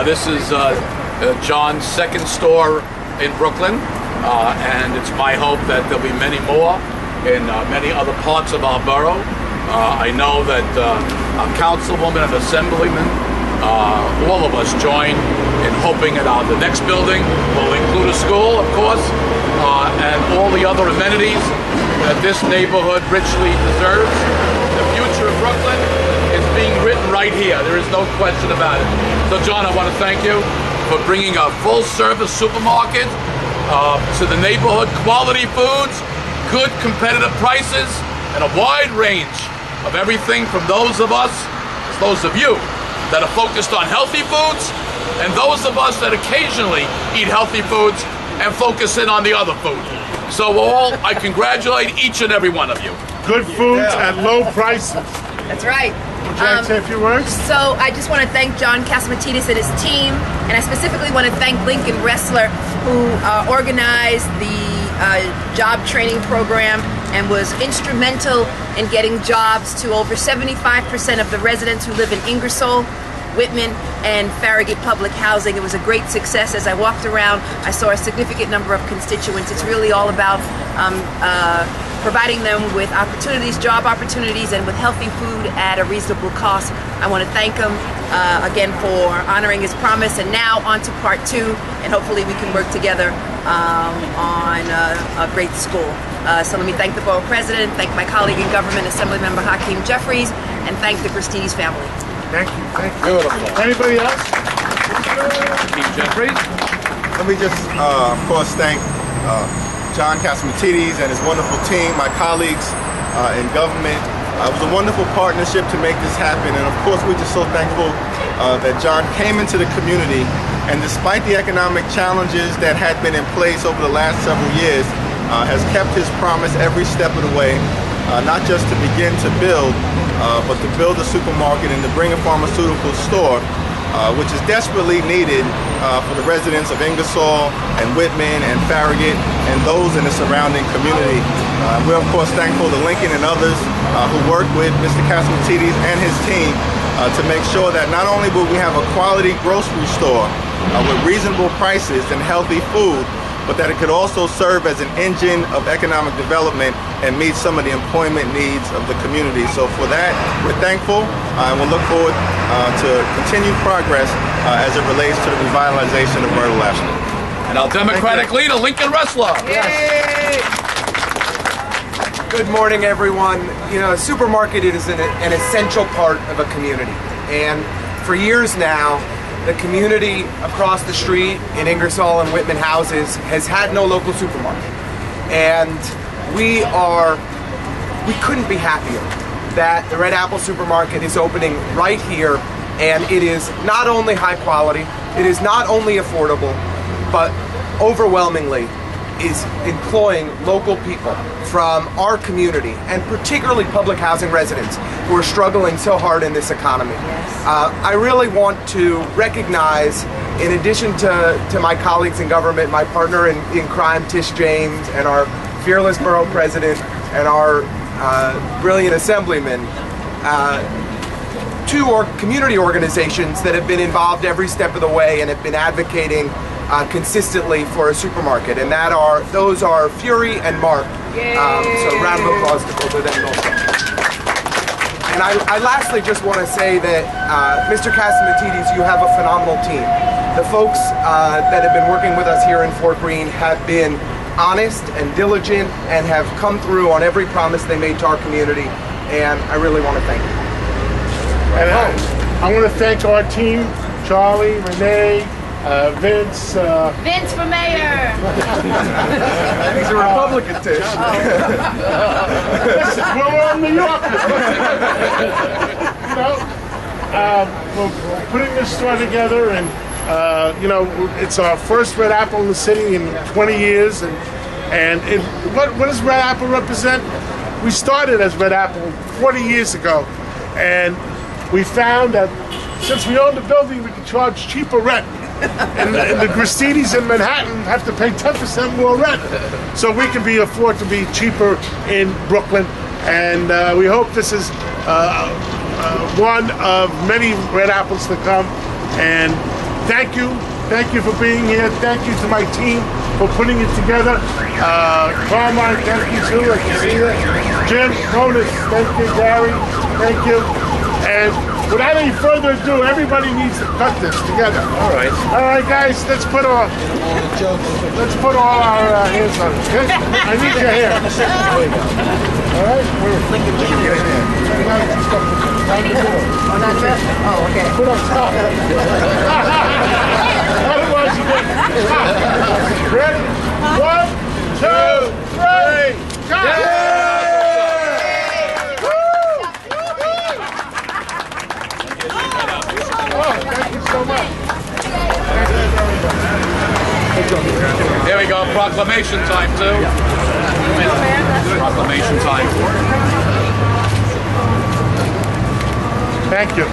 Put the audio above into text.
This is John's second store in Brooklyn, and it's my hope that there'll be many more in many other parts of our borough. I know that our councilwoman and assemblyman, all of us join in hoping that the next building will include a school, of course, and all the other amenities that this neighborhood richly deserves. The future of Brooklyn is being written right here. There is no question about it. So John, I want to thank you for bringing a full-service supermarket to the neighborhood, quality foods, good competitive prices, and a wide range of everything from those of us, those of you, that are focused on healthy foods, and those of us that occasionally eat healthy foods and focus in on the other food. So I congratulate each and every one of you. Good foods at low prices. That's right. Would you like to say a few words? So I just want to thank John Catsimatidis and his team, and I specifically want to thank Lincoln Ressler, who organized the job training program and was instrumental in getting jobs to over 75% of the residents who live in Ingersoll, Whitman, and Farragut Public Housing. It was a great success. As I walked around, I saw a significant number of constituents. It's really all about providing them with opportunities, job opportunities, and with healthy food at a reasonable cost. I want to thank him again for honoring his promise. And now on to part 2, and hopefully we can work together on a great school. So let me thank the borough president, thank my colleague in government, Assemblymember Hakeem Jeffries, and thank the Gristedes family. Thank you. Thank you. Beautiful. Anybody else? Hakeem Jeffries. Let me just, of course, thank John Catsimatidis and his wonderful team, my colleagues in government. It was a wonderful partnership to make this happen, and of course we're just so thankful that John came into the community, and despite the economic challenges that had been in place over the last several years, has kept his promise every step of the way, not just to begin to build, but to build a supermarket and to bring a pharmaceutical store, which is desperately needed for the residents of Ingersoll and Whitman and Farragut and those in the surrounding community. We're of course thankful to Lincoln and others who worked with Mr. Catsimatidis and his team to make sure that not only will we have a quality grocery store with reasonable prices and healthy food, but that it could also serve as an engine of economic development and meet some of the employment needs of the community. So for that, we're thankful and we'll look forward to continued progress as it relates to the revitalization of Myrtle Avenue. And our Democratic leader, Lincoln Ressler. Yay! Good morning, everyone. You know, a supermarket is an essential part of a community. And for years now, the community across the street in Ingersoll and Whitman houses has had no local supermarket. And we couldn't be happier that the Red Apple Supermarket is opening right here, and it is not only high quality, it is not only affordable, but overwhelmingly is employing local people from our community, and particularly public housing residents who are struggling so hard in this economy. Yes. I really want to recognize, in addition to my colleagues in government, my partner in crime, Tish James, and our fearless borough president, and our brilliant assemblyman, two community organizations that have been involved every step of the way and have been advocating consistently for a supermarket, and those are Fury and Mark. So round of applause to both of them also. And I lastly just want to say that Mr. Catsimatidis, you have a phenomenal team. The folks that have been working with us here in Fort Greene have been honest and diligent and have come through on every promise they made to our community, and I really want to thank you. And I want to thank our team, Charlie, Renee, Vince. Vince for mayor. He's a Republican, Tish. Listen, we're all New Yorkers. We're putting this store together, and it's our first Red Apple in the city in 20 years. And what does Red Apple represent? We started as Red Apple 40 years ago, and we found that since we own the building, we can charge cheaper rent. And the Gristedes in Manhattan have to pay 10% more rent. So we can afford to be cheaper in Brooklyn. And we hope this is one of many Red Apples to come. And thank you. Thank you for being here. Thank you to my team for putting it together. Carmine, thank you too. I can see that. Jim, Bonus, thank you. Gary, thank you. And without any further ado, everybody needs to cut this together. All right. All right, guys, let's put all our hands on it. Okay? I need your hair. All right? Oh, okay. Put on top. Otherwise, you get. Ready? 1, 2, 3. Go! Oh, thank you so much. Here we go. Proclamation time too. Proclamation time. Thank you.